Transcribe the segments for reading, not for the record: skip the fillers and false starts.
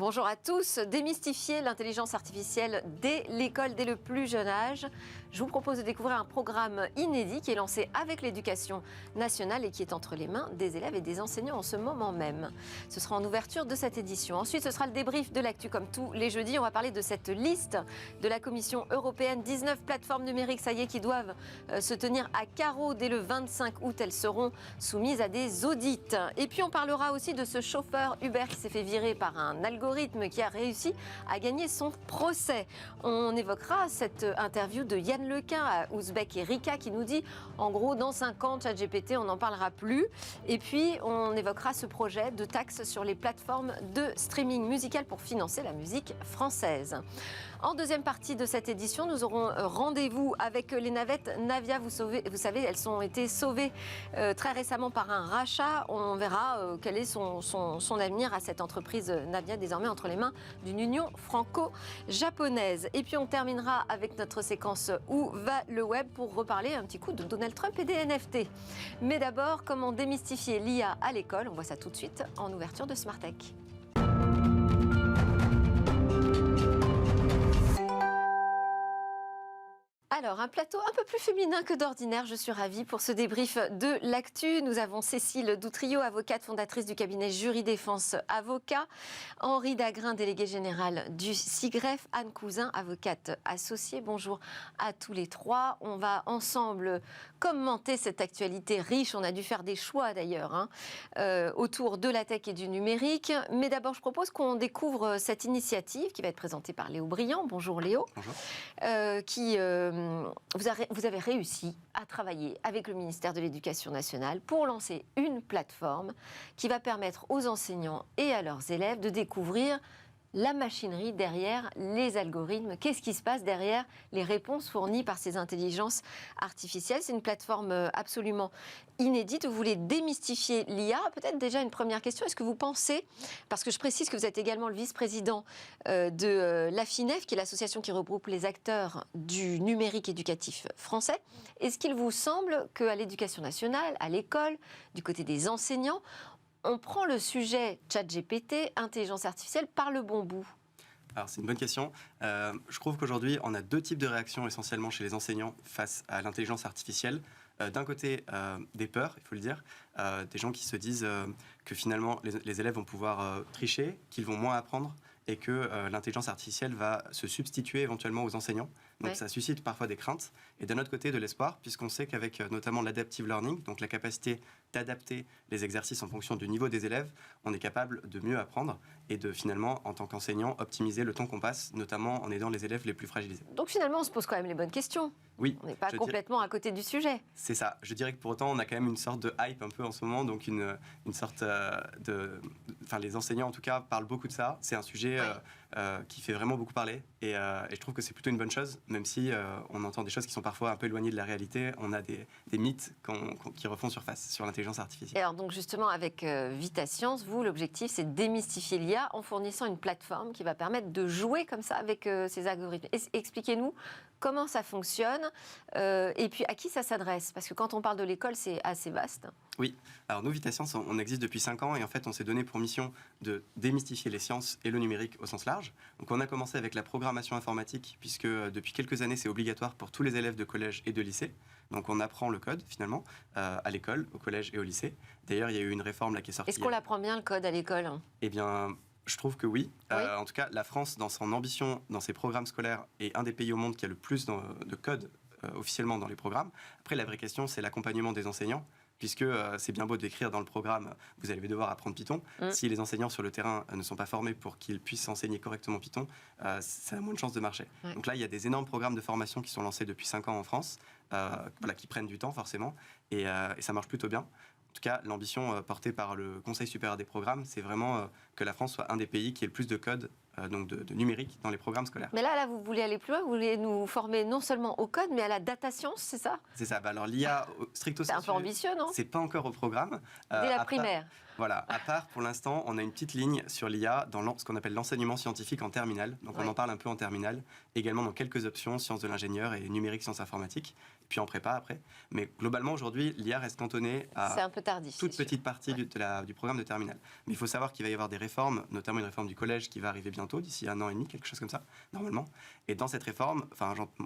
Bonjour à tous. Démystifier l'intelligence artificielle dès l'école, dès le plus jeune âge. Je vous propose de découvrir un programme inédit qui est lancé avec l'éducation nationale et qui est entre les mains des élèves et des enseignants en ce moment même. Ce sera en ouverture de cette édition. Ensuite, ce sera le débrief de l'actu comme tous les jeudis. On va parler de cette liste de la Commission européenne. 19 plateformes numériques, ça y est, qui doivent se tenir à carreau dès le 25 août. Elles seront soumises à des audits. Et puis, on parlera aussi de ce chauffeur Uber qui s'est fait virer par un algorithme qui a réussi à gagner son procès. On évoquera cette interview de Yann Lequin à Ouzbek et Rika qui nous dit, en gros, dans 5 ans, ChatGPT, on n'en parlera plus. Et puis, on évoquera ce projet de taxe sur les plateformes de streaming musical pour financer la musique française. En deuxième partie de cette édition, nous aurons rendez-vous avec les navettes Navia. Vous savez, elles ont été sauvées très récemment par un rachat. On verra quel est son avenir à cette entreprise Navia, désormais entre les mains d'une union franco-japonaise. Et puis on terminera avec notre séquence Où va le web pour reparler un petit coup de Donald Trump et des NFT. Mais d'abord, comment démystifier l'IA à l'école? On voit ça tout de suite en ouverture de Smart Tech. Alors, un plateau un peu plus féminin que d'ordinaire, je suis ravie pour ce débrief de l'actu. Nous avons Cécile Doutrio, avocate fondatrice du cabinet Jury Défense Avocat, Henri Dagrin, délégué général du SIGREF, Anne Cousin, avocate associée. Bonjour à tous les trois. On va ensemble commenter cette actualité riche. On a dû faire des choix d'ailleurs autour de la tech et du numérique. Mais d'abord, je propose qu'on découvre cette initiative qui va être présentée par Léo Briand. Bonjour Léo. Bonjour. Vous avez réussi à travailler avec le ministère de l'Éducation nationale pour lancer une plateforme qui va permettre aux enseignants et à leurs élèves de découvrir la machinerie derrière les algorithmes. Qu'est-ce qui se passe derrière les réponses fournies par ces intelligences artificielles? C'est une plateforme absolument inédite. Vous voulez démystifier l'IA. Peut-être déjà une première question. Est-ce que vous pensez, parce que je précise que vous êtes également le vice-président de l'AFINEF, qui est l'association qui regroupe les acteurs du numérique éducatif français, est-ce qu'il vous semble qu'à l'éducation nationale, à l'école, du côté des enseignants, on prend le sujet ChatGPT, intelligence artificielle, par le bon bout? Alors, c'est une bonne question. Je trouve qu'aujourd'hui, on a deux types de réactions essentiellement chez les enseignants face à l'intelligence artificielle. D'un côté, des peurs, il faut le dire, des gens qui se disent que finalement, les élèves vont pouvoir tricher, qu'ils vont moins apprendre et que l'intelligence artificielle va se substituer éventuellement aux enseignants. Donc ça suscite parfois des craintes. Et d'un autre côté, de l'espoir, puisqu'on sait qu'avec notamment l'adaptive learning, donc la capacité d'adapter les exercices en fonction du niveau des élèves, on est capable de mieux apprendre et de finalement, en tant qu'enseignant, optimiser le temps qu'on passe, notamment en aidant les élèves les plus fragilisés. Donc finalement, on se pose quand même les bonnes questions. Oui. On n'est pas complètement à côté du sujet. C'est ça. Je dirais que pour autant, on a quand même une sorte de hype un peu en ce moment, donc une sorte de... Enfin, les enseignants, en tout cas, parlent beaucoup de ça. C'est un sujet qui fait vraiment beaucoup parler et je trouve que c'est plutôt une bonne chose, même si on entend des choses qui sont parfois un peu éloignées de la réalité. On a des mythes qui refont surface sur l'intelligence artificielle. Et alors donc justement, avec Vita Science, vous, l'objectif, c'est de démystifier l'IA en fournissant une plateforme qui va permettre de jouer comme ça avec ces algorithmes. Expliquez-nous comment ça fonctionne et puis à qui ça s'adresse? Parce que quand on parle de l'école, c'est assez vaste. Oui. Alors nous, Vita Science, on existe depuis 5 ans et en fait, on s'est donné pour mission de démystifier les sciences et le numérique au sens large. Donc on a commencé avec la programmation informatique puisque depuis quelques années, c'est obligatoire pour tous les élèves de collège et de lycée. Donc on apprend le code finalement à l'école, au collège et au lycée. D'ailleurs, il y a eu une réforme là qui est sortie. Est-ce qu'on l'apprend bien le code à l'école? Eh bien, je trouve que oui. En tout cas, la France, dans son ambition, dans ses programmes scolaires, est un des pays au monde qui a le plus de code officiellement dans les programmes. Après, la vraie question, c'est l'accompagnement des enseignants. Puisque c'est bien beau d'écrire dans le programme, vous allez devoir apprendre Python. Si les enseignants sur le terrain ne sont pas formés pour qu'ils puissent enseigner correctement Python, ça a moins de chances de marcher. Donc là, il y a des énormes programmes de formation qui sont lancés depuis 5 ans en France, qui prennent du temps forcément, et ça marche plutôt bien. En tout cas, l'ambition portée par le Conseil supérieur des programmes, c'est vraiment que la France soit un des pays qui ait le plus de code donc de numérique dans les programmes scolaires. Mais là, vous voulez aller plus loin, vous voulez nous former non seulement au code, mais à la data science, c'est ça? C'est ça. Alors l'IA, stricto sensu, c'est un peu ambitieux, non? C'est pas encore au programme. Dès la primaire. Voilà. À part, pour l'instant, on a une petite ligne sur l'IA dans ce qu'on appelle l'enseignement scientifique en terminale. Donc on en parle un peu en terminale. Également dans quelques options, sciences de l'ingénieur et numérique, sciences informatiques. puis en prépa après. Mais globalement, aujourd'hui, l'IA reste cantonnée C'est à un peu tardif. toute c'est sûr. petite partie du programme de terminale. Mais il faut savoir qu'il va y avoir des réformes, notamment une réforme du collège qui va arriver bientôt, d'ici 1 an et demi, quelque chose comme ça, normalement. Et dans cette réforme,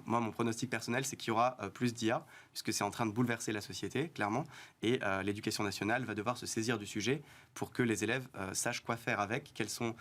moi, mon pronostic personnel, c'est qu'il y aura plus d'IA, puisque c'est en train de bouleverser la société, clairement. Et l'éducation nationale va devoir se saisir du sujet pour que les élèves sachent quoi faire avec, quels sont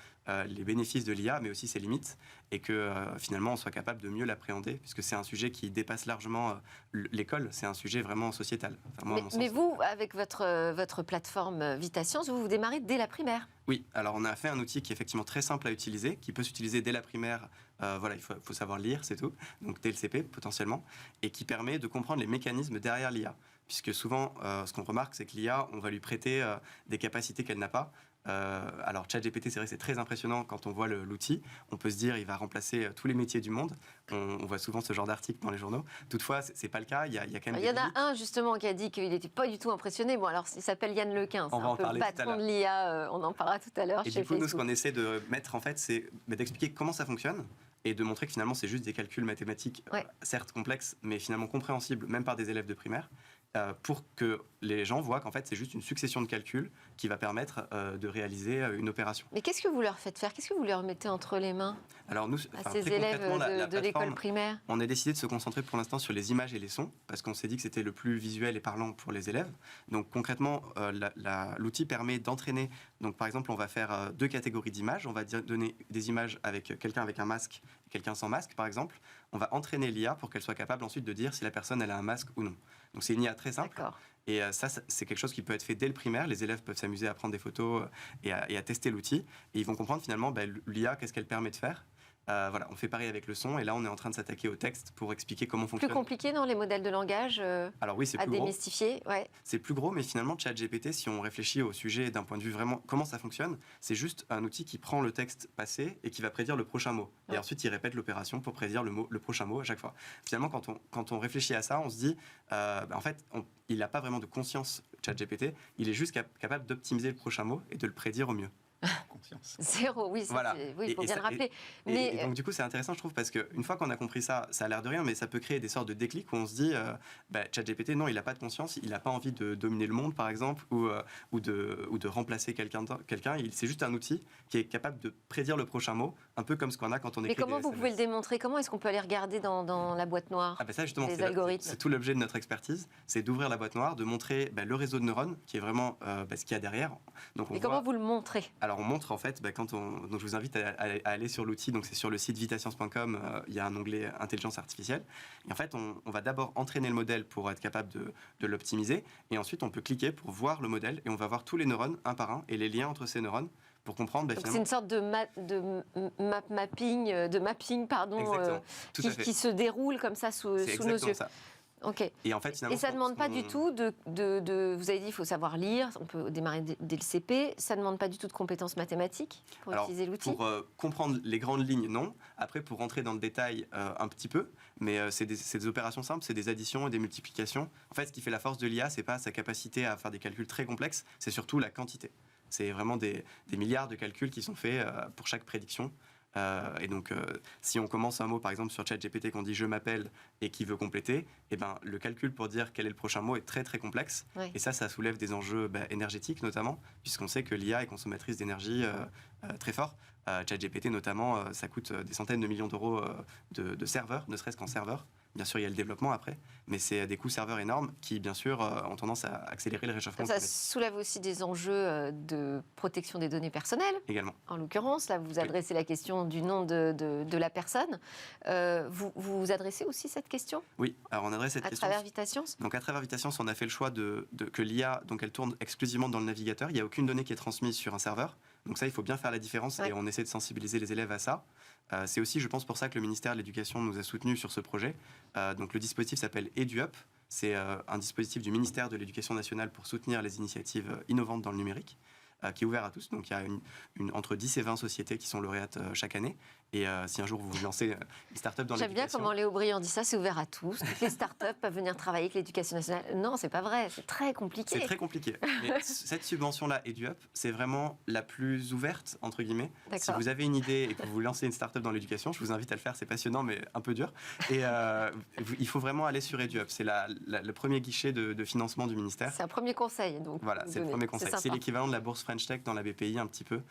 les bénéfices de l'IA, mais aussi ses limites, et que finalement on soit capable de mieux l'appréhender, puisque c'est un sujet qui dépasse largement l'école, c'est un sujet vraiment sociétal. Enfin, moi, à mon sens. Mais vous, avec votre plateforme VitaScience, vous démarrez dès la primaire. Oui, alors on a fait un outil qui est effectivement très simple à utiliser, qui peut s'utiliser dès la primaire. Voilà, il faut savoir lire, c'est tout. Donc dès le CP potentiellement, et qui permet de comprendre les mécanismes derrière l'IA. Puisque souvent, ce qu'on remarque, c'est que l'IA, on va lui prêter des capacités qu'elle n'a pas. Alors ChatGPT, c'est vrai que c'est très impressionnant quand on voit l'outil. On peut se dire il va remplacer tous les métiers du monde. On voit souvent ce genre d'articles dans les journaux. Toutefois, c'est pas le cas. Il y a quand même. Il y en a un justement qui a dit qu'il n'était pas du tout impressionné. Bon, alors il s'appelle Yann Lequin, c'est On va un en peu parler le tout à patron l'heure. de l'IA. On en parlera tout à l'heure Et chez du coup, nous, ce Facebook. qu'on essaie de mettre en fait, c'est d'expliquer comment ça fonctionne et de montrer que finalement, c'est juste des calculs mathématiques, Ouais. certes complexes, mais finalement compréhensibles, même par des élèves de primaire, pour que les gens voient qu'en fait, c'est juste une succession de calculs qui va permettre de réaliser une opération. Mais qu'est-ce que vous leur faites faire? Qu'est-ce que vous leur mettez entre les mains Alors nous, à ces très élèves concrètement, la de l'école plateforme, primaire? on a décidé de se concentrer pour l'instant sur les images et les sons, parce qu'on s'est dit que c'était le plus visuel et parlant pour les élèves. Donc concrètement, l'outil permet d'entraîner. Donc par exemple, on va faire 2 catégories d'images. On va donner des images avec quelqu'un avec un masque et quelqu'un sans masque, par exemple. On va entraîner l'IA pour qu'elle soit capable ensuite de dire si la personne elle a un masque ou non. Donc c'est une IA très simple. D'accord. Et ça, c'est quelque chose qui peut être fait dès le primaire. Les élèves peuvent s'amuser à prendre des photos et à tester l'outil. Et ils vont comprendre finalement l'IA, qu'est-ce qu'elle permet de faire. Voilà, on fait pareil avec le son. Et là, on est en train de s'attaquer au texte pour expliquer comment Plus fonctionne. compliqué dans les modèles de langage Alors oui, c'est à plus gros. démystifier. Ouais. C'est plus gros, mais finalement, ChatGPT, si on réfléchit au sujet d'un point de vue vraiment comment ça fonctionne, c'est juste un outil qui prend le texte passé et qui va prédire le prochain mot. Et Ouais. ensuite, il répète l'opération pour prédire le prochain mot à chaque fois. Finalement, quand on réfléchit à ça, on se dit, en fait, il n'a pas vraiment de conscience, ChatGPT. Il est juste capable d'optimiser le prochain mot et de le prédire au mieux. Conscience. Zéro, oui, Voilà. oui, il faut Et bien ça- le rappeler. Et, Mais et donc du coup c'est intéressant je trouve parce qu'une fois qu'on a compris ça, ça a l'air de rien mais ça peut créer des sortes de déclics où on se dit ChatGPT non il n'a pas de conscience, il n'a pas envie de dominer le monde par exemple ou de remplacer quelqu'un, c'est juste un outil qui est capable de prédire le prochain mot, un peu comme ce qu'on a quand on écrit mais comment des vous pouvez le SMS. démontrer? Comment est-ce qu'on peut aller regarder dans la boîte noire? Ah ben ça justement, Les c'est algorithmes. c'est tout l'objet de notre expertise, c'est d'ouvrir la boîte noire, de montrer le réseau de neurones qui est vraiment ce qu'il y a derrière. Donc on Et comment voit- vous le montrez? Alors on montre en fait, donc je vous invite à aller sur l'outil, donc c'est sur le site vitascience.com, il y a un onglet intelligence artificielle. Et en fait on va d'abord entraîner le modèle pour être capable de l'optimiser, et ensuite on peut cliquer pour voir le modèle, et on va voir tous les neurones un par un, et les liens entre ces neurones, pour comprendre Donc c'est finalement... une sorte de mapping, pardon, Exactement, tout à fait. qui se déroule comme ça sous C'est nos exactement yeux. ça. Ok. Et en fait finalement... Et ça ne demande pas du tout vous avez dit il faut savoir lire, on peut démarrer dès le CP, ça ne demande pas du tout de compétences mathématiques pour Alors, utiliser l'outil? pour comprendre les grandes lignes, non. Après, pour rentrer dans le détail, un petit peu. Mais c'est des opérations simples, c'est des additions et des multiplications. En fait, ce qui fait la force de l'IA, c'est pas sa capacité à faire des calculs très complexes, c'est surtout la quantité. C'est vraiment des milliards de calculs qui sont faits pour chaque prédiction. Et donc, si on commence un mot, par exemple, sur ChatGPT, qu'on dit « je m'appelle » et qui veut compléter, eh ben, le calcul pour dire quel est le prochain mot est très, très complexe. Oui. Et ça soulève des enjeux énergétiques, notamment, puisqu'on sait que l'IA est consommatrice d'énergie très fort. ChatGPT, notamment, ça coûte des centaines de millions d'euros de serveurs, ne serait-ce qu'en serveurs. Bien sûr, il y a le développement après, mais c'est des coûts serveurs énormes qui, bien sûr, ont tendance à accélérer le réchauffement Ça climatique soulève aussi des enjeux de protection des données personnelles. également. En l'occurrence, là, vous adressez la question du nom de la personne. Vous adressez aussi cette question Oui, alors on adresse cette à question. travers VitaScience? Donc à travers VitaScience, on a fait le choix que l'IA, donc elle tourne exclusivement dans le navigateur. Il n'y a aucune donnée qui est transmise sur un serveur. Donc ça, il faut bien faire la différence et on essaie de sensibiliser les élèves à ça. C'est aussi, je pense, pour ça que le ministère de l'Éducation nous a soutenus sur ce projet. Donc le dispositif s'appelle EduUp. C'est un dispositif du ministère de l'Éducation nationale pour soutenir les initiatives innovantes dans le numérique, qui est ouvert à tous. Donc il y a entre 10 et 20 sociétés qui sont lauréates chaque année. Et si un jour vous lancez une start-up dans J'aime bien l'éducation... comment Léo Briand dit ça, c'est ouvert à tous. Toutes les start-up peuvent venir travailler avec l'éducation nationale. Non, c'est pas vrai, c'est très compliqué. C'est très compliqué. Mais cette subvention-là, EduUp, c'est vraiment la plus ouverte, entre guillemets. Si vous avez une idée et que vous lancez une start-up dans l'éducation, je vous invite à le faire, c'est passionnant, mais un peu dur. Et il faut vraiment aller sur EduUp. C'est le premier guichet de financement du ministère. C'est un premier conseil, donc. Voilà, c'est le premier conseil. C'est l'équivalent de la bourse French Tech dans la BPI, un petit peu,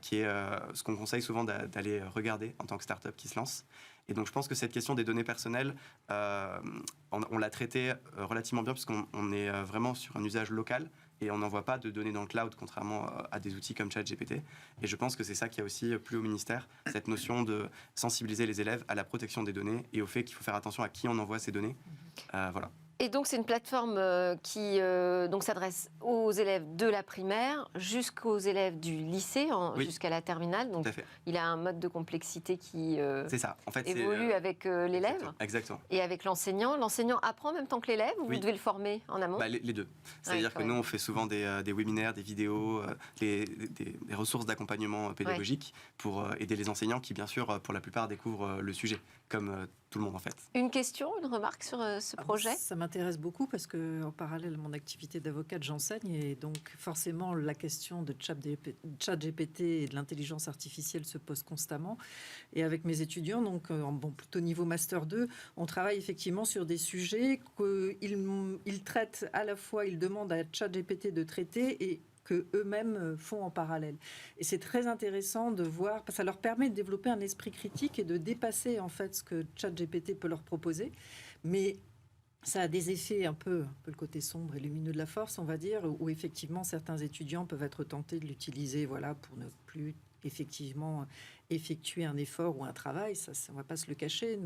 qui est ce qu'on conseille souvent d'aller regarder en tant que start-up qui se lance. Et donc, je pense que cette question des données personnelles, on l'a traitée relativement bien, puisqu'on est vraiment sur un usage local et on n'envoie pas de données dans le cloud, contrairement à des outils comme ChatGPT. Et je pense que c'est ça qui a aussi plu au ministère, cette notion de sensibiliser les élèves à la protection des données et au fait qu'il faut faire attention à qui on envoie ces données. Voilà. Et donc, c'est une plateforme qui donc s'adresse aux élèves de la primaire jusqu'aux élèves du lycée, jusqu'à la terminale. Donc, il a un mode de complexité qui c'est ça. En fait, évolue avec l'élève. Exactement. Et avec l'enseignant. L'enseignant apprend en même temps que l'élève ou vous devez le former en amont? Les deux. C'est-à-dire que nous, on fait souvent des webinaires, des vidéos, des ressources d'accompagnement pédagogique pour aider les enseignants qui, bien sûr, pour la plupart, découvrent le sujet, comme tout le monde en fait. Une question, une remarque sur ce projet? Ça m'intéresse beaucoup parce qu'en parallèle à mon activité d'avocate, j'enseigne et donc forcément la question de ChatGPT et de l'intelligence artificielle se pose constamment. Et avec mes étudiants, donc plutôt niveau Master 2, on travaille effectivement sur des sujets qu'ils traitent à la fois, ils demandent à ChatGPT de traiter et qu'eux-mêmes font en parallèle. Et c'est très intéressant de voir, parce que ça leur permet de développer un esprit critique et de dépasser en fait ce que ChatGPT peut leur proposer. Mais ça a des effets un peu le côté sombre et lumineux de la force, on va dire, où effectivement certains étudiants peuvent être tentés de l'utiliser pour ne plus effectivement effectuer un effort ou un travail. Ça, on ne va pas se le cacher.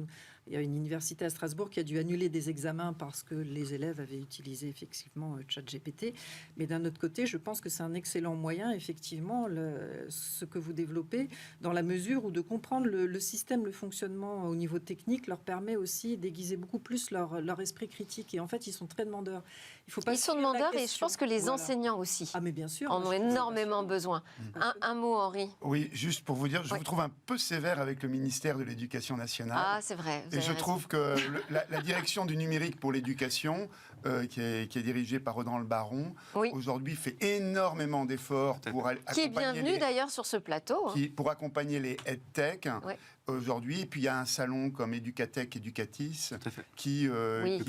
Il y a une université à Strasbourg qui a dû annuler des examens parce que les élèves avaient utilisé effectivement ChatGPT. Mais d'un autre côté, je pense que c'est un excellent moyen, effectivement, ce que vous développez, dans la mesure où de comprendre le système, le fonctionnement au niveau technique leur permet aussi d'aiguiser beaucoup plus leur esprit critique. Et en fait, ils sont très demandeurs. Ils sont demandeurs et je pense que les enseignants aussi mais bien sûr, en ont énormément besoin. Un mot, Henri. Oui, juste pour vous dire, je vous trouve un peu sévère avec le ministère de l'Éducation nationale. Ah, c'est vrai. Et je trouve que la direction du numérique pour l'éducation, qui est dirigée par Audran Le Baron, aujourd'hui fait énormément d'efforts pour accompagner... Qui est bienvenu d'ailleurs sur ce plateau. Pour accompagner les EdTech. Aujourd'hui, puis il y a un salon comme Educatech, Educatis, qui est le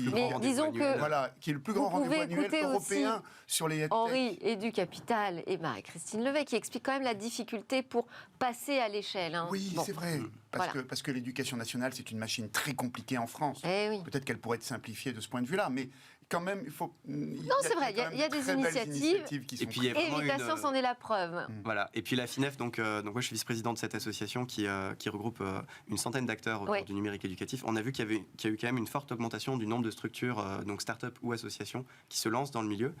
plus grand rendez-vous annuel européen sur les EdTech. Henri Educapital et Marie-Christine Levet qui expliquent quand même la difficulté pour passer à l'échelle. Oui, c'est vrai, parce que l'éducation nationale, c'est une machine très compliquée en France. Peut-être qu'elle pourrait être simplifiée de ce point de vue-là, mais quand même, il faut... Non, c'est vrai, il y a des initiatives qui sont et Evitations en est la preuve. Voilà, et puis la FINEF, donc moi je suis vice-président de cette association qui regroupe une centaine d'acteurs autour du numérique éducatif. On a vu qu'il y a eu quand même une forte augmentation du nombre de structures, donc start-up ou associations, qui se lancent dans le milieu.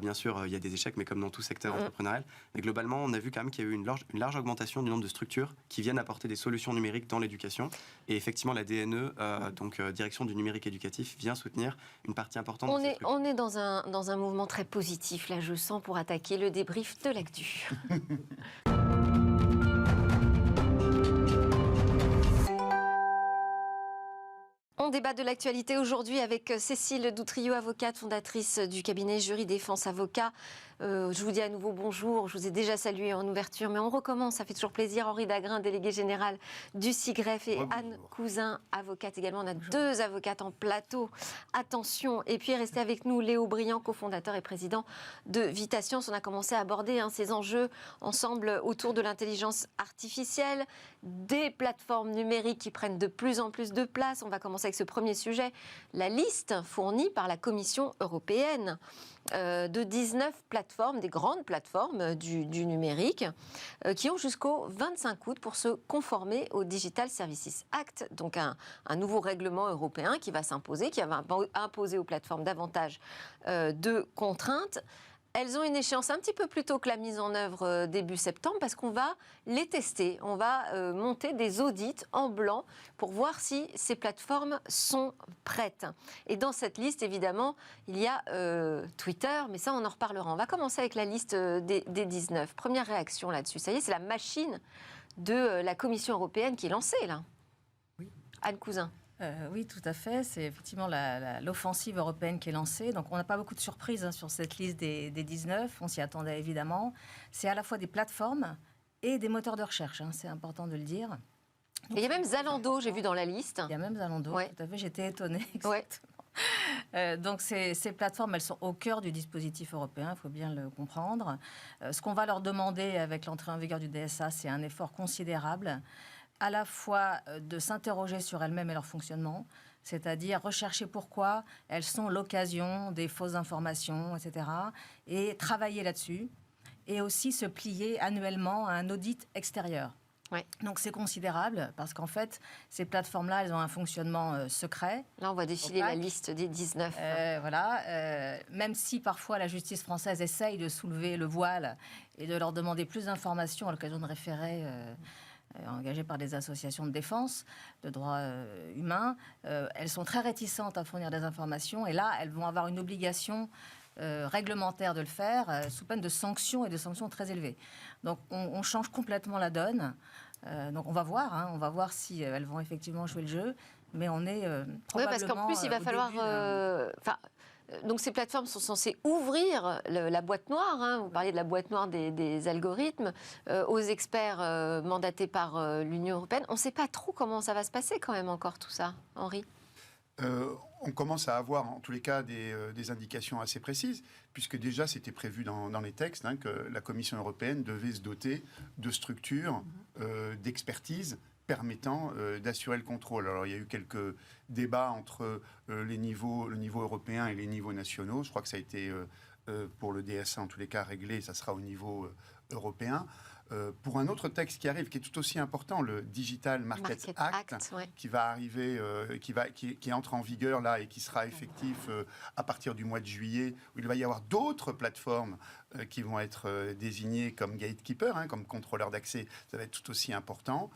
Bien sûr, il y a des échecs, mais comme dans tout secteur entrepreneurial. Mais globalement, on a vu quand même qu'il y a eu une large augmentation du nombre de structures qui viennent apporter des solutions numériques dans l'éducation. Et effectivement, la DNE, donc Direction du numérique éducatif, vient soutenir une partie importante. On est dans un mouvement très positif, là, je sens, pour attaquer le débrief de l'actu. On débat de l'actualité aujourd'hui avec Cécile Doutrieux, avocate, fondatrice du cabinet Jury Défense Avocat. Je vous dis à nouveau bonjour, je vous ai déjà salué en ouverture, mais on recommence, ça fait toujours plaisir. Henri Dagrin, délégué général du SIGREF, et Anne Cousin, avocate également. On a deux avocates en plateau, attention. Et puis restez avec nous, Léo Briand, cofondateur et président de VitaScience. On a commencé à aborder ces enjeux ensemble autour de l'intelligence artificielle, des plateformes numériques qui prennent de plus en plus de place. On va commencer avec ce premier sujet, la liste fournie par la Commission européenne de 19 plateformes, des grandes plateformes du numérique, qui ont jusqu'au 25 août pour se conformer au Digital Services Act, donc un nouveau règlement européen qui va s'imposer, qui va imposer aux plateformes davantage de contraintes. Elles ont une échéance un petit peu plus tôt que la mise en œuvre début septembre parce qu'on va les tester. On va monter des audits en blanc pour voir si ces plateformes sont prêtes. Et dans cette liste, évidemment, il y a Twitter, mais ça, on en reparlera. On va commencer avec la liste des 19. Première réaction là-dessus. Ça y est, c'est la machine de la Commission européenne qui est lancée, là. Oui. Anne Cousin. Oui, tout à fait. C'est effectivement l'offensive européenne qui est lancée. Donc, on n'a pas beaucoup de surprises sur cette liste des 19. On s'y attendait évidemment. C'est à la fois des plateformes et des moteurs de recherche. C'est important de le dire. Donc, et il y a même Zalando, j'ai vu dans la liste. Il y a même Zalando, tout à fait. J'étais étonnée. Donc, ces plateformes, elles sont au cœur du dispositif européen, il faut bien le comprendre. Ce qu'on va leur demander avec l'entrée en vigueur du DSA, c'est un effort considérable, à la fois de s'interroger sur elles-mêmes et leur fonctionnement, c'est-à-dire rechercher pourquoi elles sont l'occasion des fausses informations, etc., et travailler là-dessus, et aussi se plier annuellement à un audit extérieur. Oui. Donc c'est considérable parce qu'en fait, ces plateformes-là, elles ont un fonctionnement secret. Là, on va défiler la liste des 19. Même si parfois la justice française essaye de soulever le voile et de leur demander plus d'informations à l'occasion de référés engagés par des associations de défense de droits humains, elles sont très réticentes à fournir des informations et là, elles vont avoir une obligation réglementaire de le faire sous peine de sanctions et de sanctions très élevées. Donc on change complètement la donne. Donc on va voir si elles vont effectivement jouer le jeu, mais on est probablement. Oui, parce qu'en plus il va falloir. Donc ces plateformes sont censées ouvrir la boîte noire, vous parliez de la boîte noire des algorithmes, aux experts mandatés par l'Union européenne. On ne sait pas trop comment ça va se passer quand même encore tout ça, Henri. On commence à avoir en tous les cas des indications assez précises, puisque déjà c'était prévu dans les textes que la Commission européenne devait se doter de structures d'expertise permettant d'assurer le contrôle. Alors il y a eu quelques débats entre le niveau européen et les niveaux nationaux. Je crois que ça a été pour le DSA en tous les cas réglé, ça sera au niveau européen. Pour un autre texte qui arrive, qui est tout aussi important, le Digital Markets Act, qui va arriver, qui entre en vigueur là et qui sera effectif à partir du mois de juillet, où il va y avoir d'autres plateformes qui vont être désignées comme gatekeepers, comme contrôleurs d'accès. Ça va être tout aussi important.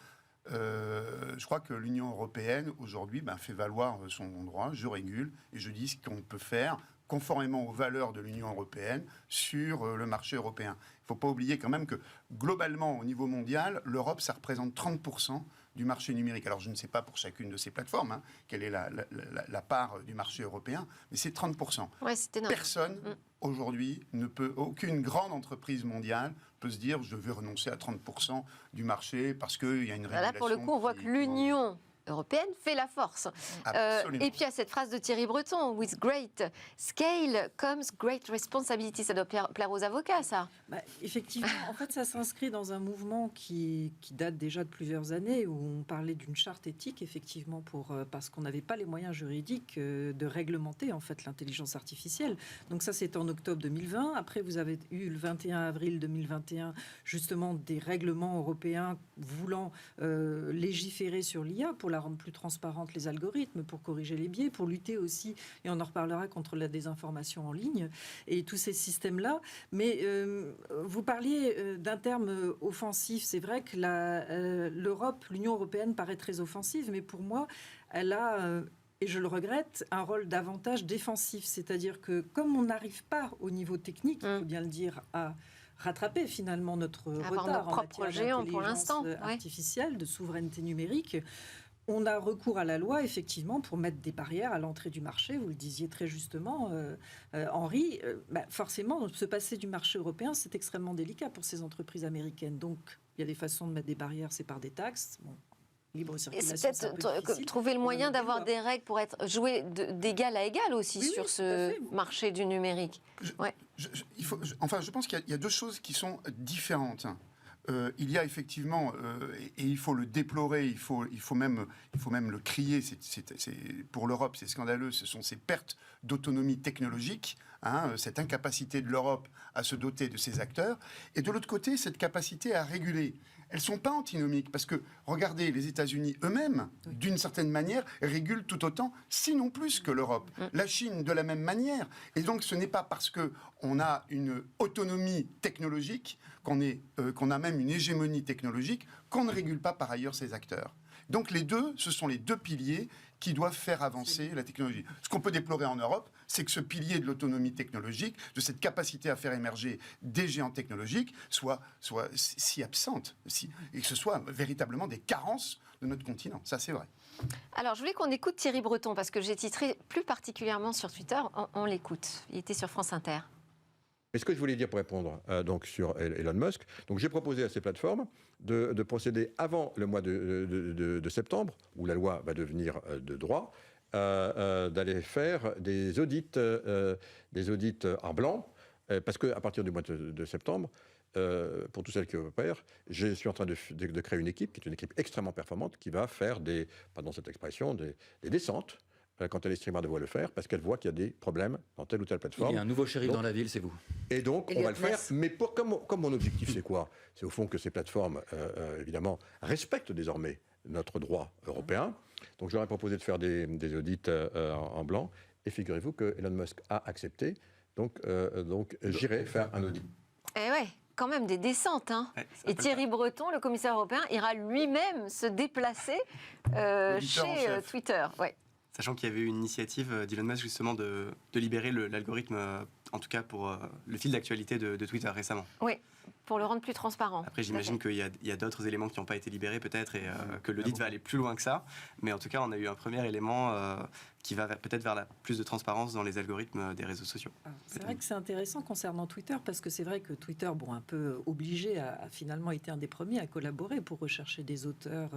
Je crois que l'Union européenne, aujourd'hui, fait valoir son droit. Je régule et je dis ce qu'on peut faire conformément aux valeurs de l'Union européenne sur le marché européen. Il ne faut pas oublier quand même que globalement, au niveau mondial, l'Europe, ça représente 30% du marché numérique. Alors, je ne sais pas pour chacune de ces plateformes quelle est la part du marché européen, mais c'est 30%. Ouais, c'est énorme. Personne, aujourd'hui, aucune grande entreprise mondiale peut se dire je vais renoncer à 30% du marché parce qu'il y a une régulation. Là, pour le coup, on voit que l'Union européenne fait la force. Et puis, à cette phrase de Thierry Breton, « With great scale comes great responsibility ». Ça doit plaire aux avocats, ça. Effectivement, en fait, ça s'inscrit dans un mouvement qui date déjà de plusieurs années, où on parlait d'une charte éthique, effectivement, parce qu'on n'avait pas les moyens juridiques de réglementer, en fait, l'intelligence artificielle. Donc ça, c'est en octobre 2020. Après, vous avez eu le 21 avril 2021, justement, des règlements européens voulant légiférer sur l'IA pour la rendre plus transparente, les algorithmes, pour corriger les biais, pour lutter aussi, et on en reparlera, contre la désinformation en ligne et tous ces systèmes-là. Mais vous parliez d'un terme offensif. C'est vrai que l'Europe, l'Union européenne paraît très offensive, mais pour moi, elle a... et je le regrette, un rôle davantage défensif. C'est-à-dire que comme on n'arrive pas au niveau technique, il faut bien le dire, à rattraper finalement notre retard en matière d'intelligence artificielle, de souveraineté numérique, on a recours à la loi, effectivement, pour mettre des barrières à l'entrée du marché. Vous le disiez très justement, Henri. Forcément, se passer du marché européen, c'est extrêmement délicat pour ces entreprises américaines. Donc, il y a des façons de mettre des barrières, c'est par des taxes. Bon. Libre circulation, c'est peut-être trouver le moyen d'avoir des règles pour être joué d'égal à égal aussi sur ce marché du numérique. Je pense qu'il y a deux choses qui sont différentes. Il y a effectivement, et il faut le déplorer, il faut même le crier, pour l'Europe c'est scandaleux, ce sont ces pertes d'autonomie technologique, cette incapacité de l'Europe à se doter de ses acteurs, et de l'autre côté cette capacité à réguler. Elles ne sont pas antinomiques, parce que, regardez, les États-Unis eux-mêmes, d'une certaine manière, régulent tout autant, sinon plus que l'Europe. La Chine, de la même manière. Et donc, ce n'est pas parce qu'on a une autonomie technologique, qu'on a même une hégémonie technologique, qu'on ne régule pas par ailleurs ces acteurs. Donc, ce sont les deux piliers qui doivent faire avancer la technologie. Ce qu'on peut déplorer en Europe, c'est que ce pilier de l'autonomie technologique, de cette capacité à faire émerger des géants technologiques, soit si absente, et que ce soit véritablement des carences de notre continent. Ça, c'est vrai. Alors, je voulais qu'on écoute Thierry Breton, parce que j'ai titré plus particulièrement sur Twitter. On l'écoute. Il était sur France Inter. Mais ce que je voulais dire pour répondre donc sur Elon Musk, donc j'ai proposé à ces plateformes de procéder avant le mois de septembre, où la loi va devenir de droit, d'aller faire des audits en blanc, parce qu'à partir du mois de septembre, pour tous celles qui opèrent, je suis en train de créer une équipe qui est une équipe extrêmement performante qui va faire pardon cette expression, des descentes quand les streamers devront le faire, parce qu'elle voit qu'il y a des problèmes dans telle ou telle plateforme. Il y a un nouveau shérif dans la ville, c'est vous. Et donc, on va le faire. Mais comme mon objectif, c'est quoi? C'est au fond que ces plateformes, évidemment, respectent désormais notre droit européen. Donc, je leur ai proposé de faire des audits en blanc. Et figurez-vous que Elon Musk a accepté. Donc j'irai faire un audit. Eh ouais, quand même des descentes. Hein. Ouais, et Thierry Breton, le commissaire européen, ira lui-même se déplacer chez Twitter. Ouais. Sachant qu'il y avait eu une initiative d'Elon Musk justement de libérer l'algorithme, en tout cas pour le fil d'actualité de Twitter récemment. Oui, pour le rendre plus transparent. Après, j'imagine qu'il y a d'autres éléments qui n'ont pas été libérés peut-être et que l'audit va aller plus loin que ça. Mais en tout cas, on a eu un premier élément qui va peut-être vers plus de transparence dans les algorithmes des réseaux sociaux. C'est vrai que c'est intéressant concernant Twitter, parce que c'est vrai que Twitter, un peu obligé, a finalement été un des premiers à collaborer pour rechercher des auteurs.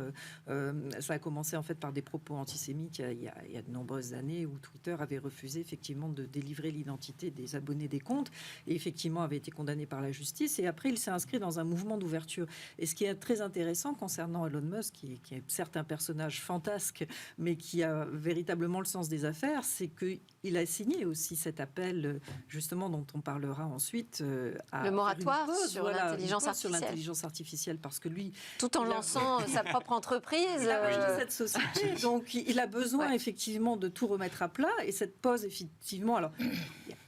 Ça a commencé en fait par des propos antisémites il y a de nombreuses années, où Twitter avait refusé effectivement de délivrer l'identité des abonnés des comptes, et effectivement avait été condamné par la justice. Et après, il s'est inscrit dans un mouvement d'ouverture. Et ce qui est très intéressant concernant Elon Musk, qui est certes un personnage fantasque, mais qui a véritablement le sens des affaires, c'est qu'il a signé aussi cet appel, justement, dont on parlera ensuite, à le moratoire sur l'intelligence artificielle, parce que lui, tout en lançant sa propre entreprise, cette société, donc il a besoin effectivement de tout remettre à plat, et cette pause effectivement, alors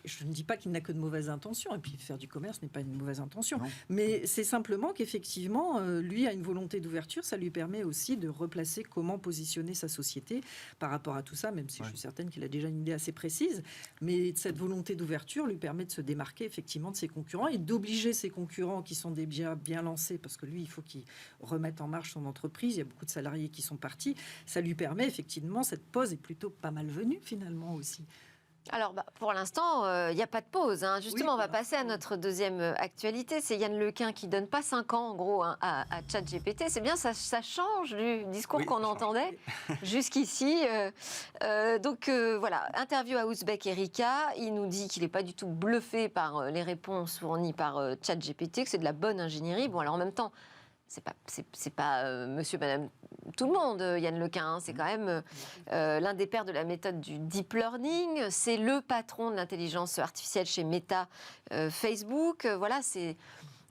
je ne dis pas qu'il n'a que de mauvaises intentions, et puis faire du commerce n'est pas une mauvaise intention, mais c'est simplement qu'effectivement lui a une volonté d'ouverture. Ça lui permet aussi de replacer comment positionner sa société par rapport à tout ça, même si je suis certaine qu'il a déjà une idée assez précise, mais cette volonté d'ouverture lui permet de se démarquer effectivement de ses concurrents et d'obliger ses concurrents qui sont déjà bien lancés, parce que lui, il faut qu'il remette en marche son entreprise, il y a beaucoup de salariés qui sont partis, ça lui permet effectivement, cette pause est plutôt pas malvenue finalement aussi. Alors, pour l'instant, il n'y a pas de pause. Hein. Justement, on va passer à notre deuxième actualité. C'est Yann Lequin qui donne pas 5 ans, en gros, à ChatGPT. C'est bien, ça change du discours qu'on entendait jusqu'ici. Voilà, interview à Ouzbek Erika. Il nous dit qu'il n'est pas du tout bluffé par les réponses fournies par ChatGPT, que c'est de la bonne ingénierie. Bon, alors en même temps, c'est pas monsieur, madame, tout le monde, Yann Lequin. Hein. C'est quand même l'un des pères de la méthode du deep learning. C'est le patron de l'intelligence artificielle chez Meta, Facebook. Voilà, c'est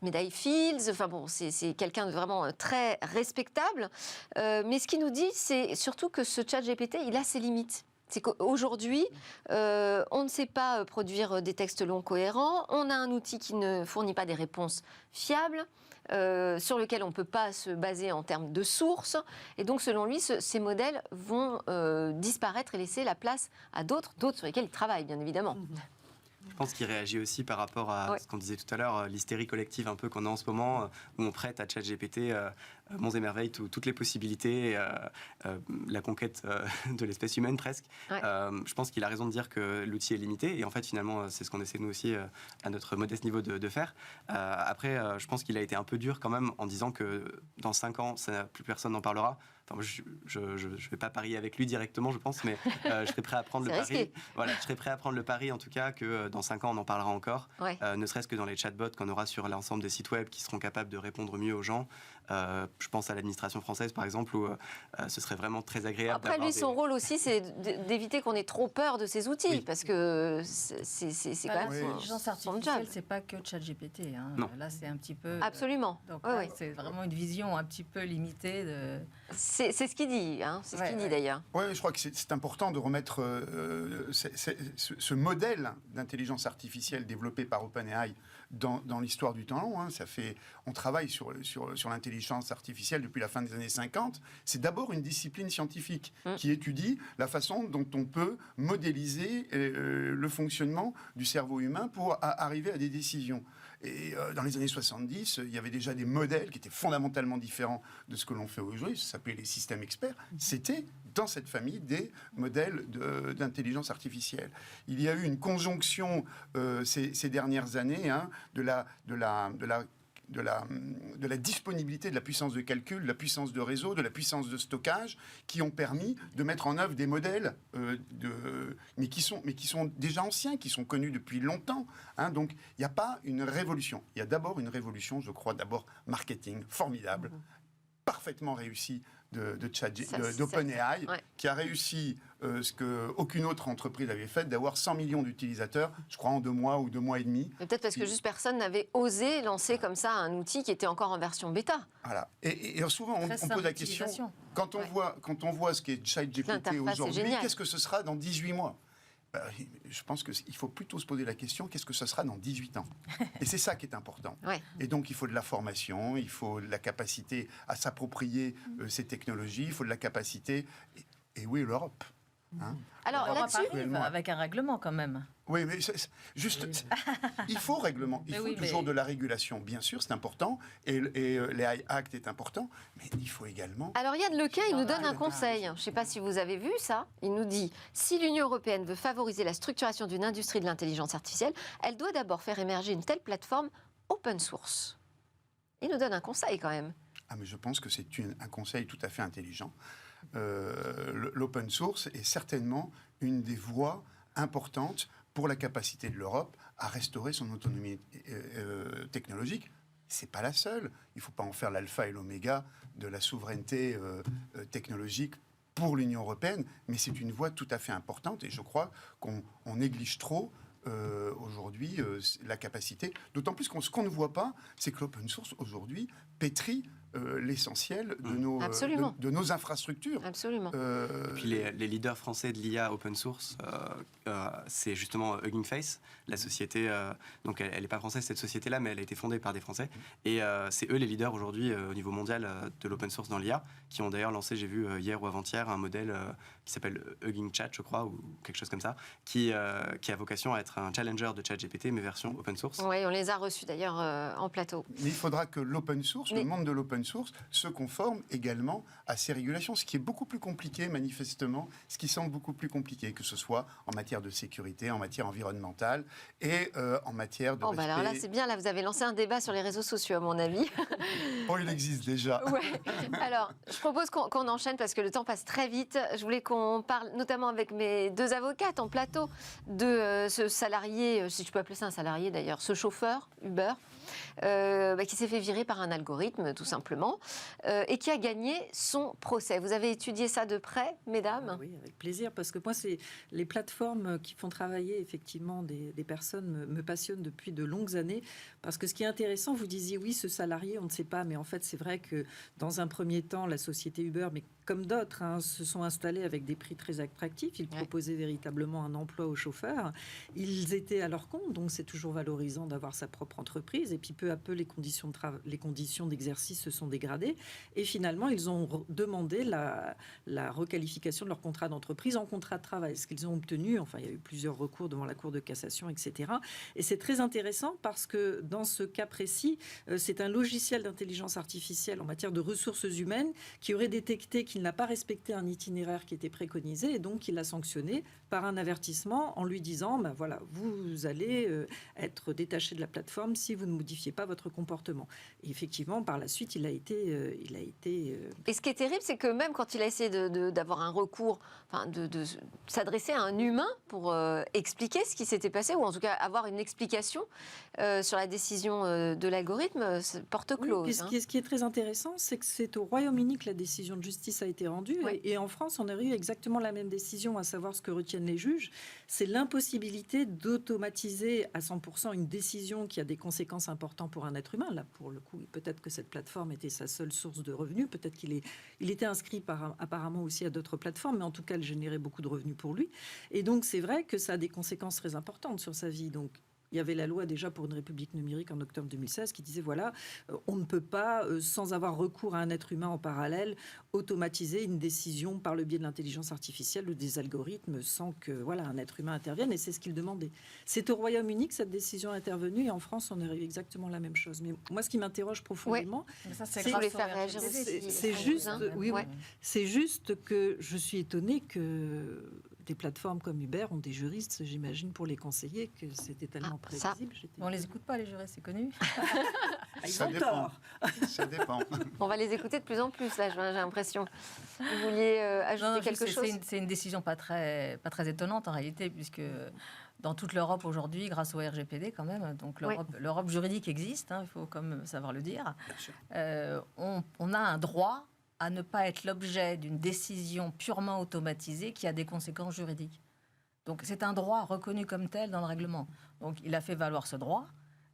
médaille Fields. Enfin bon, c'est quelqu'un de vraiment très respectable. Mais ce qu'il nous dit, c'est surtout que ce ChatGPT, il a ses limites. C'est qu'aujourd'hui, on ne sait pas produire des textes longs cohérents. On a un outil qui ne fournit pas des réponses fiables. Sur lequel on ne peut pas se baser en termes de sources. Et donc, selon lui, ces modèles vont disparaître et laisser la place à d'autres sur lesquels il travaille, bien évidemment. Je pense qu'il réagit aussi par rapport à ce qu'on disait tout à l'heure, l'hystérie collective un peu qu'on a en ce moment, où on prête à ChatGPT monts et merveilles, toutes les possibilités, la conquête de l'espèce humaine presque. Ouais. Je pense qu'il a raison de dire que l'outil est limité, et en fait finalement c'est ce qu'on essaie nous aussi à notre modeste niveau de faire. Après, je pense qu'il a été un peu dur quand même en disant que dans 5 ans, plus personne n'en parlera. Enfin, je ne vais pas parier avec lui directement, je pense, mais je serais prêt à prendre le pari. Voilà, je serais prêt à prendre le pari, en tout cas, que dans 5 ans, on en parlera encore. Ouais. Ne serait-ce que dans les chatbots qu'on aura sur l'ensemble des sites web qui seront capables de répondre mieux aux gens. Je pense à l'administration française, par exemple, où ce serait vraiment très agréable. Après, lui, son rôle aussi, c'est d'éviter qu'on ait trop peur de ces outils, parce que c'est quand même l'intelligence artificielle, c'est pas que ChatGPT. Hein. Là, c'est un petit peu... Absolument. Donc, c'est vraiment une vision un petit peu limitée de... C'est ce qu'il dit, hein. C'est ce qu'il dit d'ailleurs. Oui, je crois que c'est important de remettre ce modèle d'intelligence artificielle développé par OpenAI dans l'histoire du temps long. Hein. On travaille sur l'intelligence artificielle depuis la fin des années 50, c'est d'abord une discipline scientifique qui étudie la façon dont on peut modéliser le fonctionnement du cerveau humain pour arriver à des décisions. Et dans les années 70, il y avait déjà des modèles qui étaient fondamentalement différents de ce que l'on fait aujourd'hui. Ça s'appelait les systèmes experts. C'était dans cette famille des modèles d'intelligence artificielle. Il y a eu une conjonction ces dernières années de la disponibilité de la puissance de calcul, de la puissance de réseau, de la puissance de stockage, qui ont permis de mettre en œuvre des modèles, mais qui sont déjà anciens, qui sont connus depuis longtemps. Donc, il n'y a pas une révolution. Il y a d'abord une révolution, je crois, d'abord marketing, formidable, parfaitement réussi d'OpenAI, qui a réussi ce qu'aucune autre entreprise avait fait, d'avoir 100 millions d'utilisateurs, je crois, en 2 mois ou 2 mois et demi. Peut-être parce que juste personne n'avait osé lancer comme ça un outil qui était encore en version bêta. Voilà. Et souvent, on pose la question, quand on voit ce qu'est ChatGPT aujourd'hui, qu'est-ce que ce sera dans 18 mois ? Je pense qu'il faut plutôt se poser la question, qu'est-ce que ce sera dans 18 ans ? Et c'est ça qui est important. Et donc, il faut de la formation, il faut de la capacité à s'approprier ces technologies, il faut de la capacité... Et où est l'Europe ? Alors là-dessus, avec un règlement quand même. Oui, mais il faut règlement. Il faut toujours de la régulation. Bien sûr, c'est important. Et l'AI Act est important. Mais il faut également... Alors Yann Lequin, il nous donne un conseil. Je ne sais pas si vous avez vu ça. Il nous dit, si l'Union européenne veut favoriser la structuration d'une industrie de l'intelligence artificielle, elle doit d'abord faire émerger une telle plateforme open source. Il nous donne un conseil quand même. Ah, mais je pense que c'est un conseil tout à fait intelligent. L'open source est certainement une des voies importantes pour la capacité de l'Europe à restaurer son autonomie technologique. Ce n'est pas la seule. Il ne faut pas en faire l'alpha et l'oméga de la souveraineté technologique pour l'Union européenne, mais c'est une voie tout à fait importante et je crois qu'on néglige trop aujourd'hui la capacité. D'autant plus ce qu'on ne voit pas, c'est que l'open source aujourd'hui pétrit l'essentiel de nos infrastructures. Absolument. Et puis les leaders français de l'IA open source, c'est justement Hugging Face, la société. Donc elle n'est pas française cette société-là, mais elle a été fondée par des Français. Et c'est eux les leaders aujourd'hui au niveau mondial de l'open source dans l'IA, qui ont d'ailleurs lancé, j'ai vu hier ou avant-hier, un modèle qui s'appelle Hugging Chat, je crois, ou quelque chose comme ça, qui a vocation à être un challenger de ChatGPT, mais version open source. Oui, on les a reçus d'ailleurs en plateau. Mais il faudra que l'open source, le monde de l'open source, se conforme également à ces régulations, ce qui est beaucoup plus compliqué, manifestement, ce qui semble beaucoup plus compliqué, que ce soit en matière de sécurité, en matière environnementale et en matière de respect. Alors là, c'est bien, là, vous avez lancé un débat sur les réseaux sociaux, à mon avis. Il existe déjà. Ouais. Alors, je propose qu'on enchaîne parce que le temps passe très vite. Je voulais qu'on parle, notamment avec mes 2 avocates en plateau, de ce salarié, si je peux appeler ça un salarié d'ailleurs, ce chauffeur Uber, qui s'est fait virer par un algorithme, tout simplement, et qui a gagné son procès. Vous avez étudié ça de près, mesdames ? Oui, avec plaisir, parce que moi, c'est les plateformes qui font travailler effectivement des personnes me passionnent depuis de longues années, parce que ce qui est intéressant, vous disiez, oui, ce salarié, on ne sait pas, mais en fait, c'est vrai que dans un premier temps, la société Uber, mais comme d'autres, se sont installés avec des prix très attractifs. Ils proposaient véritablement un emploi aux chauffeurs. Ils étaient à leur compte, donc c'est toujours valorisant d'avoir sa propre entreprise. Et puis peu à peu, les conditions d'exercice se sont dégradées. Et finalement, ils ont demandé la requalification de leur contrat d'entreprise en contrat de travail. Ce qu'ils ont obtenu, enfin, il y a eu plusieurs recours devant la Cour de cassation, etc. Et c'est très intéressant parce que dans ce cas précis, c'est un logiciel d'intelligence artificielle en matière de ressources humaines qui aurait détecté qu'il n'a pas respecté un itinéraire qui était préconisé et donc il l'a sanctionné par un avertissement en lui disant voilà, vous allez être détaché de la plateforme si vous ne modifiez pas votre comportement. Et effectivement, par la suite, il a été. Et ce qui est terrible, c'est que même quand il a essayé d'avoir un recours, enfin de s'adresser à un humain pour expliquer ce qui s'était passé, ou en tout cas avoir une explication sur la décision de l'algorithme, porte close. Oui, ce qui est très intéressant, c'est que c'est au Royaume-Uni que la décision de justice a été rendue. Oui. Et en France, on a eu exactement la même décision, à savoir ce que retiennent les juges. C'est l'impossibilité d'automatiser à 100% une décision qui a des conséquences importantes pour un être humain. Là, pour le coup, peut-être que cette plateforme était sa seule source de revenus. Peut-être qu'il était inscrit apparemment aussi à d'autres plateformes, mais en tout cas, elle générait beaucoup de revenus pour lui. Et donc, c'est vrai que ça a des conséquences très importantes sur sa vie. Donc, Il y avait la loi déjà pour une république numérique en octobre 2016 qui disait voilà, on ne peut pas, sans avoir recours à un être humain en parallèle, automatiser une décision par le biais de l'intelligence artificielle ou des algorithmes sans que voilà, un être humain intervienne. Et c'est ce qu'il demandait. C'est au Royaume-Uni que cette décision est intervenue et en France, on arrive exactement la même chose. Mais moi, ce qui m'interroge profondément, c'est grâce au RGPD. c'est juste, c'est juste que je suis étonnée que des plateformes comme Uber ont des juristes, j'imagine, pour les conseiller, que c'était tellement prévisible. On les écoute pas, les juristes, c'est connu. Ça dépend. Ça dépend. On va les écouter de plus en plus, là, j'ai l'impression. Vous vouliez ajouter quelque chose? C'est une décision pas très étonnante, en réalité, puisque dans toute l'Europe aujourd'hui, grâce au RGPD quand même, donc l'Europe juridique existe, il faut quand même savoir le dire, on a un droit à ne pas être l'objet d'une décision purement automatisée qui a des conséquences juridiques. Donc c'est un droit reconnu comme tel dans le règlement. Donc il a fait valoir ce droit.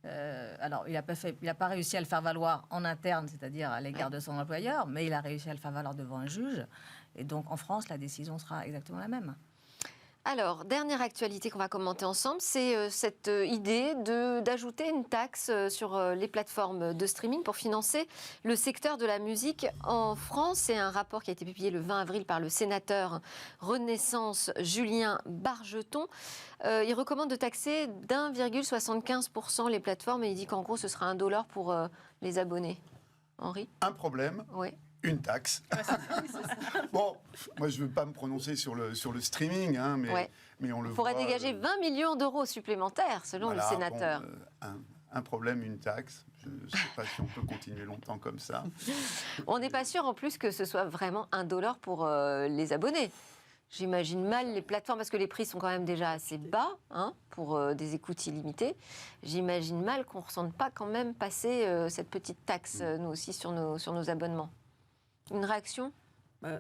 Alors il n'a pas réussi à le faire valoir en interne, c'est-à-dire à l'égard de son employeur, mais il a réussi à le faire valoir devant un juge. Et donc en France, la décision sera exactement la même. Alors, dernière actualité qu'on va commenter ensemble, c'est cette idée d'ajouter une taxe sur les plateformes de streaming pour financer le secteur de la musique en France. C'est un rapport qui a été publié le 20 avril par le sénateur Renaissance Julien Bargeton. Il recommande de taxer d'1,75% les plateformes et il dit qu'en gros, ce sera $1 pour les abonnés. Henri ? Un problème. Oui. Une taxe. Bon, moi je ne veux pas me prononcer sur le streaming, mais on le voit. Il faudrait dégager 20 millions d'euros supplémentaires, selon le sénateur. Bon, un problème, une taxe. Je ne sais pas si on peut continuer longtemps comme ça. On n'est pas sûr en plus que ce soit vraiment $1 pour les abonnés. J'imagine mal les plateformes, parce que les prix sont quand même déjà assez bas pour des écoutes illimitées. J'imagine mal qu'on ne ressente pas quand même passer cette petite taxe, nous aussi, sur nos abonnements. Une réaction ?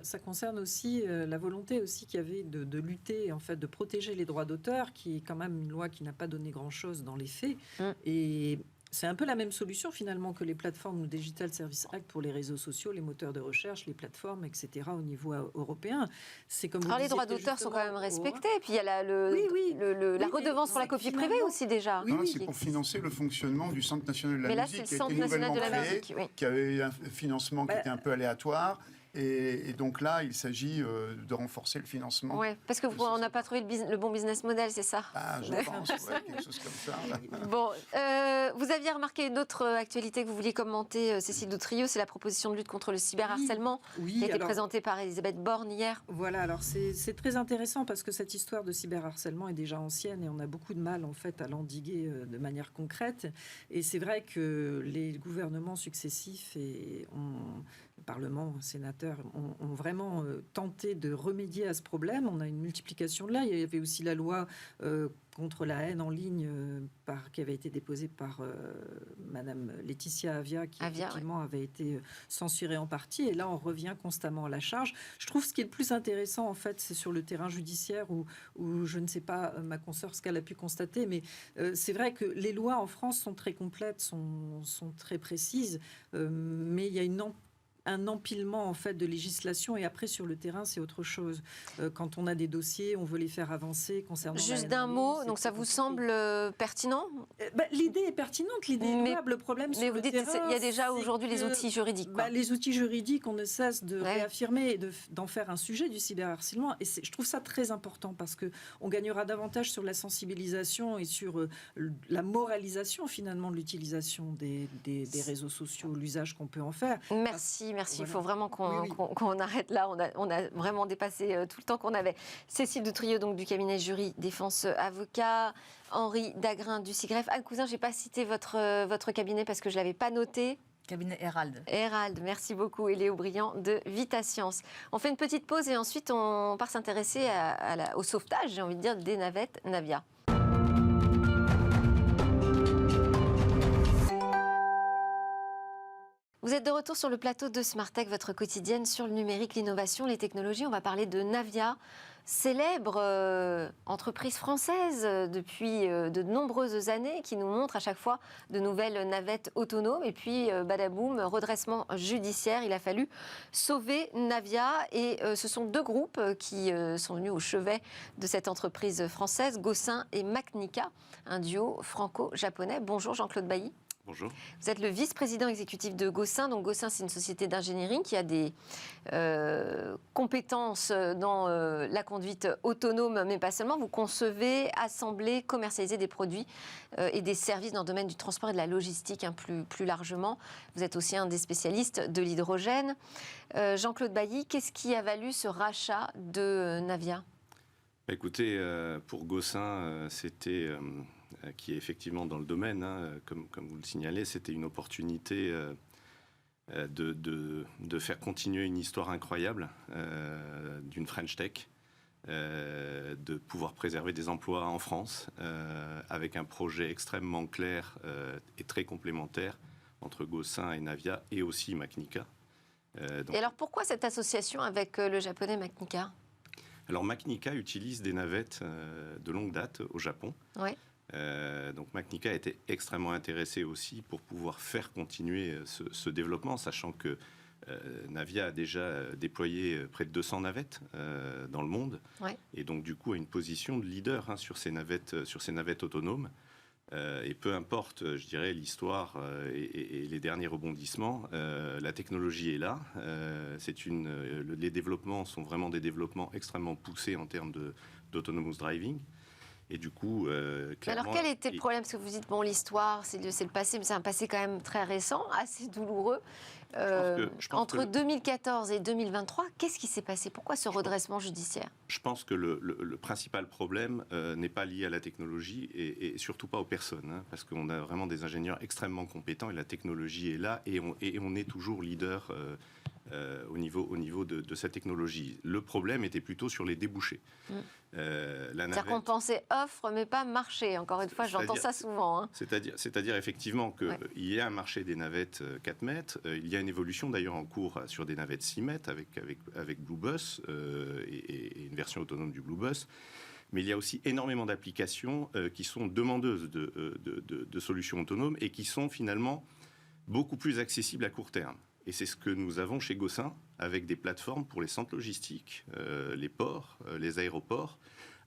Ça concerne aussi la volonté aussi qu'il y avait de lutter, en fait, de protéger les droits d'auteur, qui est quand même une loi qui n'a pas donné grand-chose dans les faits. Et c'est un peu la même solution finalement que les plateformes Digital Service Act pour les réseaux sociaux, les moteurs de recherche, les plateformes, etc. au niveau européen. C'est comme alors les droits d'auteur sont quand même respectés. Et puis il y a la redevance pour la copie privée aussi déjà. C'est pour financer le fonctionnement du Centre national de la musique. Mais là, c'est le Centre national de la musique, qui avait un financement qui était un peu aléatoire. Et donc là, il s'agit de renforcer le financement. Oui, parce qu'on n'a pas trouvé le bon business model, c'est ça ? Je pense, quelque chose comme ça. Bon, vous aviez remarqué une autre actualité que vous vouliez commenter, Cécile Doutrillo, c'est la proposition de lutte contre le cyberharcèlement qui a été présentée par Elisabeth Borne hier. Voilà, alors c'est très intéressant parce que cette histoire de cyberharcèlement est déjà ancienne et on a beaucoup de mal en fait à l'endiguer de manière concrète. Et c'est vrai que les gouvernements successifs et le Parlement, le sénateur, ont vraiment tenté de remédier à ce problème. On a une multiplication de là. Il y avait aussi la loi contre la haine en ligne qui avait été déposée par Madame Laetitia Avia, qui effectivement avait été censurée en partie. Et là, on revient constamment à la charge. Je trouve ce qui est le plus intéressant, en fait, c'est sur le terrain judiciaire où je ne sais pas, ma consoeur, ce qu'elle a pu constater, mais c'est vrai que les lois en France sont très complètes, sont très précises, mais il y a un empilement en fait de législation et après sur le terrain c'est autre chose. Quand on a des dossiers, on veut les faire avancer concernant. Juste d'un mot, donc ça vous semble pertinent ? L'idée est pertinente, l'idée est louable. Le problème sur le terrain, mais vous dites il y a déjà aujourd'hui les outils juridiques. Les outils juridiques, on ne cesse de réaffirmer et d'en faire un sujet du cyberharcèlement et je trouve ça très important parce que on gagnera davantage sur la sensibilisation et sur la moralisation finalement de l'utilisation des réseaux sociaux, l'usage qu'on peut en faire. Merci. Voilà. Il faut vraiment qu'on arrête là. On a vraiment dépassé tout le temps qu'on avait. Cécile Doutrillo, donc du cabinet Jury Défense Avocat, Henri Dagrin du CIGREF. Anne Cousin, je n'ai pas cité votre cabinet parce que je ne l'avais pas noté. Cabinet Hérald. Hérald, merci beaucoup. Et Léo Briand de Vitascience. On fait une petite pause et ensuite on part s'intéresser au sauvetage, j'ai envie de dire, des navettes Navia. Vous êtes de retour sur le plateau de Smart Tech, votre quotidienne sur le numérique, l'innovation, les technologies. On va parler de Navia. célèbre entreprise française depuis de nombreuses années qui nous montre à chaque fois de nouvelles navettes autonomes. Et puis, badaboum, redressement judiciaire. Il a fallu sauver Navia. Et ce sont deux groupes qui sont venus au chevet de cette entreprise française, Gossin et Macnica, un duo franco-japonais. Bonjour Jean-Claude Bailly. Bonjour. Vous êtes le vice-président exécutif de Gossin. Donc Gossin, c'est une société d'ingénierie qui a des compétences dans la conduite autonome, mais pas seulement. Vous concevez, assemblez, commercialisez des produits et des services dans le domaine du transport et de la logistique, plus largement. Vous êtes aussi un des spécialistes de l'hydrogène. Jean-Claude Bailly, qu'est-ce qui a valu ce rachat de Navia ? Écoutez, pour Gossin, c'était... qui est effectivement dans le domaine, comme vous le signalez, c'était une opportunité de faire continuer une histoire incroyable d'une French Tech, de pouvoir préserver des emplois en France, avec un projet extrêmement clair et très complémentaire entre Gossin et Navia, et aussi Macnica. Et alors pourquoi cette association avec le japonais Macnica ? Alors Macnica utilise des navettes de longue date au Japon. Oui. Donc Macnica a été extrêmement intéressé aussi pour pouvoir faire continuer ce développement, sachant que Navia a déjà déployé près de 200 navettes dans le monde, ouais. Et donc du coup a une position de leader sur ces navettes autonomes. Et peu importe, je dirais, l'histoire et les derniers rebondissements, la technologie est là. Les développements sont vraiment des développements extrêmement poussés en termes d'autonomous driving. Et du coup, clairement... Alors, quel était le problème ? Parce que vous dites, bon, l'histoire, c'est le passé, mais c'est un passé quand même très récent, assez douloureux. Entre 2014 et 2023, qu'est-ce qui s'est passé ? Pourquoi ce redressement judiciaire ? Je pense que le principal problème n'est pas lié à la technologie et surtout pas aux personnes, parce qu'on a vraiment des ingénieurs extrêmement compétents et la technologie est là et on est toujours leader au niveau de cette technologie. Le problème était plutôt sur les débouchés. C'est-à-dire qu'on pensait offre, mais pas marché. Encore une fois, j'entends ça souvent. C'est-à-dire effectivement qu'il y a un marché des navettes 4 mètres. Il y a une évolution d'ailleurs en cours sur des navettes 6 mètres avec Bluebus et une version autonome du Bluebus. Mais il y a aussi énormément d'applications qui sont demandeuses de solutions autonomes et qui sont finalement beaucoup plus accessibles à court terme. Et c'est ce que nous avons chez Gossin, avec des plateformes pour les centres logistiques, les ports, les aéroports,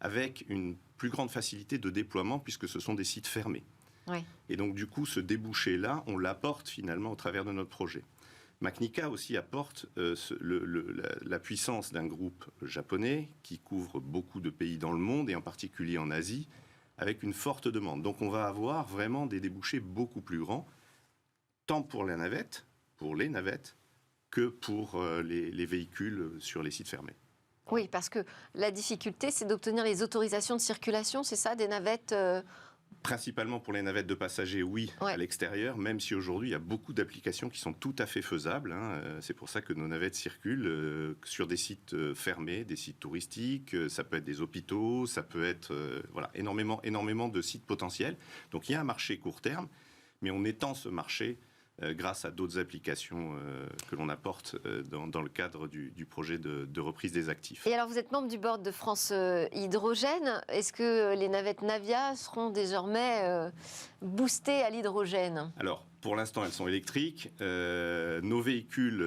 avec une plus grande facilité de déploiement, puisque ce sont des sites fermés. Oui. Et donc, du coup, ce débouché-là, on l'apporte finalement au travers de notre projet. Macnica aussi apporte la puissance d'un groupe japonais qui couvre beaucoup de pays dans le monde, et en particulier en Asie, avec une forte demande. Donc, on va avoir vraiment des débouchés beaucoup plus grands, tant pour les navettes, que pour les véhicules sur les sites fermés. Oui, parce que la difficulté, c'est d'obtenir les autorisations de circulation, c'est ça, des navettes Principalement pour les navettes de passagers, oui, à l'extérieur, même si aujourd'hui, il y a beaucoup d'applications qui sont tout à fait faisables. C'est pour ça que nos navettes circulent sur des sites fermés, des sites touristiques, ça peut être des hôpitaux, ça peut être énormément de sites potentiels. Donc il y a un marché court terme, mais on étend ce marché grâce à d'autres applications que l'on apporte dans le cadre du projet de reprise des actifs. Et alors, vous êtes membre du board de France Hydrogène. Est-ce que les navettes Navia seront désormais boostées à l'hydrogène ? Alors, pour l'instant, elles sont électriques. Nos véhicules,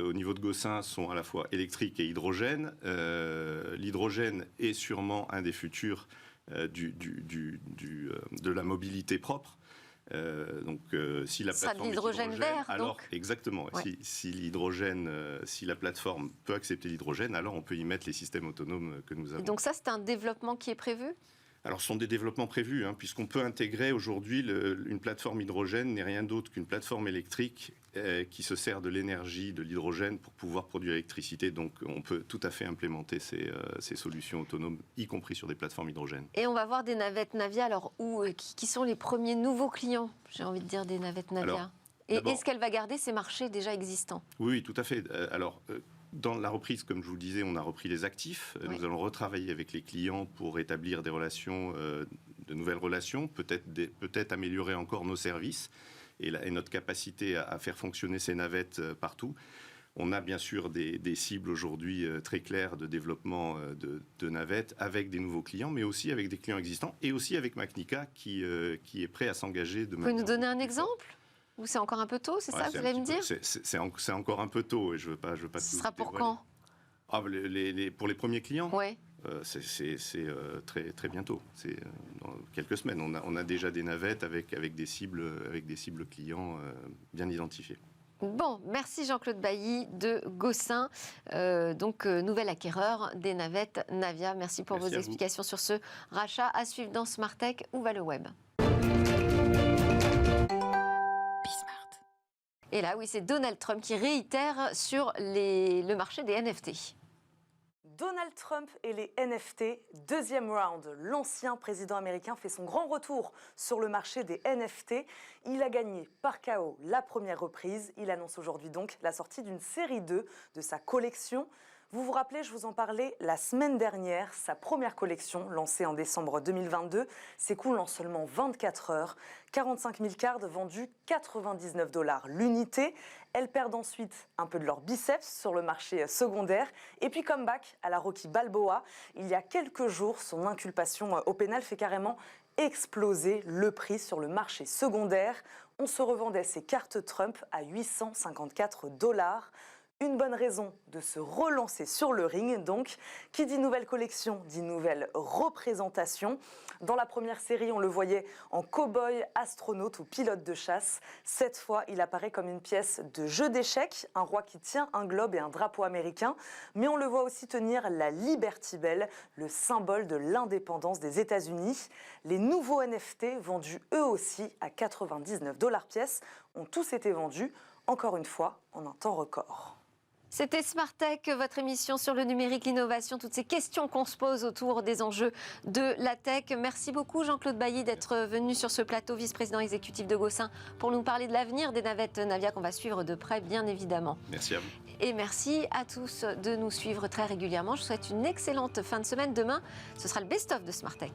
au niveau de Gossin, sont à la fois électriques et hydrogène. L'hydrogène est sûrement un des futurs de la mobilité propre. Si la plateforme l'hydrogène vert, alors donc. exactement. Ouais. Si l'hydrogène, si la plateforme peut accepter l'hydrogène, alors on peut y mettre les systèmes autonomes que nous avons. Et donc ça, c'est un développement qui est prévu ? Alors, ce sont des développements prévus, puisqu'on peut intégrer aujourd'hui une plateforme hydrogène n'est rien d'autre qu'une plateforme électrique qui se sert de l'énergie de l'hydrogène pour pouvoir produire l'électricité. Donc, on peut tout à fait implémenter ces solutions autonomes, y compris sur des plateformes hydrogène. Et on va voir des navettes Navia. Alors, qui sont les premiers nouveaux clients, j'ai envie de dire, des navettes Navia ? Alors, et est-ce qu'elle va garder ces marchés déjà existants ? Oui, tout à fait. Dans la reprise, comme je vous le disais, on a repris les actifs. Oui. Nous allons retravailler avec les clients pour établir des relations, de nouvelles relations, peut-être améliorer encore nos services et notre capacité à faire fonctionner ces navettes partout. On a bien sûr des cibles aujourd'hui très claires de développement de navettes avec des nouveaux clients, mais aussi avec des clients existants et aussi avec Macnica qui est prêt à s'engager de Vous pouvez manière nous donner un beaucoup plus forte. exemple? Ou c'est encore un peu tôt, c'est ça, vous c'est un allez me petit peu- dire? c'est encore un peu tôt et je veux pas Ce tout sera pour dévoiler. quand? Pour les premiers clients, Oui. c'est très, très bientôt. C'est dans quelques semaines. On a déjà des navettes avec des cibles clients bien identifiées. Bon, merci Jean-Claude Bailly de Gossin, nouvel acquéreur des navettes Navia. Merci pour Merci vos à vous. explications sur ce rachat. À suivre dans Smart Tech. Où va le web? Et là, oui, c'est Donald Trump qui réitère sur le marché des NFT. Donald Trump et les NFT, deuxième round. L'ancien président américain fait son grand retour sur le marché des NFT. Il a gagné par KO la première reprise. Il annonce aujourd'hui donc la sortie d'une série 2 de sa collection. Vous vous rappelez, je vous en parlais la semaine dernière, sa première collection, lancée en décembre 2022, s'écoule en seulement 24 heures. 45 000 cartes vendues, 99 $ l'unité. Elles perdent ensuite un peu de leur biceps sur le marché secondaire. Et puis comeback à la Rocky Balboa. Il y a quelques jours, son inculpation au pénal fait carrément exploser le prix sur le marché secondaire. On se revendait ces cartes Trump à 854 $. Une bonne raison de se relancer sur le ring, donc. Qui dit nouvelle collection, dit nouvelle représentation. Dans la première série, on le voyait en cow-boy, astronaute ou pilote de chasse. Cette fois, il apparaît comme une pièce de jeu d'échecs, un roi qui tient un globe et un drapeau américain. Mais on le voit aussi tenir la Liberty Bell, le symbole de l'indépendance des États-Unis. Les nouveaux NFT, vendus eux aussi à 99 $ pièce, ont tous été vendus, encore une fois, en un temps record. C'était Smart Tech, votre émission sur le numérique, l'innovation, toutes ces questions qu'on se pose autour des enjeux de la tech. Merci beaucoup Jean-Claude Bailly d'être venu sur ce plateau, vice-président exécutif de Gossin, pour nous parler de l'avenir des navettes Navia qu'on va suivre de près, bien évidemment. Merci à vous. Et merci à tous de nous suivre très régulièrement. Je vous souhaite une excellente fin de semaine. Demain, ce sera le best-of de Smart Tech.